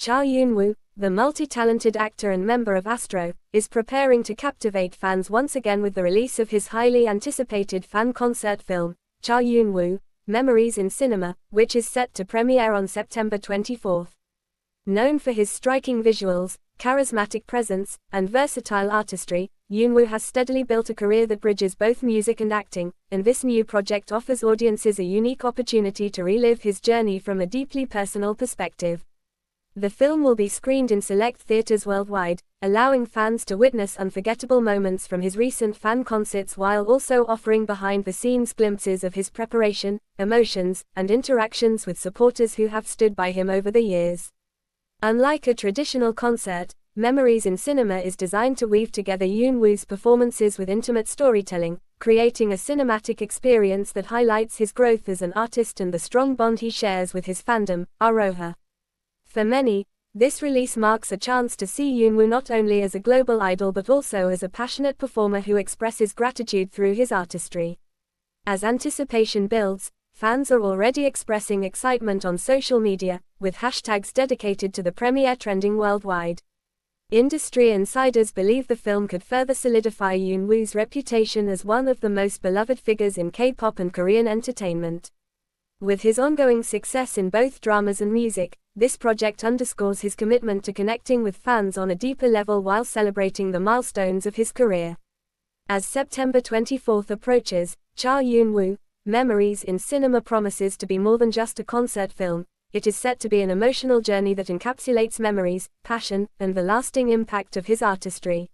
Cha Eun-woo, the multi-talented actor and member of Astro, is preparing to captivate fans once again with the release of his highly anticipated fan concert film, Cha Eun-woo, Memories in Cinema, which is set to premiere on September 24. Known for his striking visuals, charismatic presence, and versatile artistry, Eun-woo has steadily built a career that bridges both music and acting, and this new project offers audiences a unique opportunity to relive his journey from a deeply personal perspective. The film will be screened in select theaters worldwide, allowing fans to witness unforgettable moments from his recent fan concerts while also offering behind-the-scenes glimpses of his preparation, emotions, and interactions with supporters who have stood by him over the years. Unlike a traditional concert, Memories in Cinema is designed to weave together Eun-woo's performances with intimate storytelling, creating a cinematic experience that highlights his growth as an artist and the strong bond he shares with his fandom, Aroha. For many, this release marks a chance to see Eun-woo not only as a global idol but also as a passionate performer who expresses gratitude through his artistry. As anticipation builds, fans are already expressing excitement on social media, with hashtags dedicated to the premiere trending worldwide. Industry insiders believe the film could further solidify Eun-woo's reputation as one of the most beloved figures in K-pop and Korean entertainment. With his ongoing success in both dramas and music, this project underscores his commitment to connecting with fans on a deeper level while celebrating the milestones of his career. As September 24 approaches, Cha Eun-woo, Memories in Cinema promises to be more than just a concert film. It is set to be an emotional journey that encapsulates memories, passion, and the lasting impact of his artistry.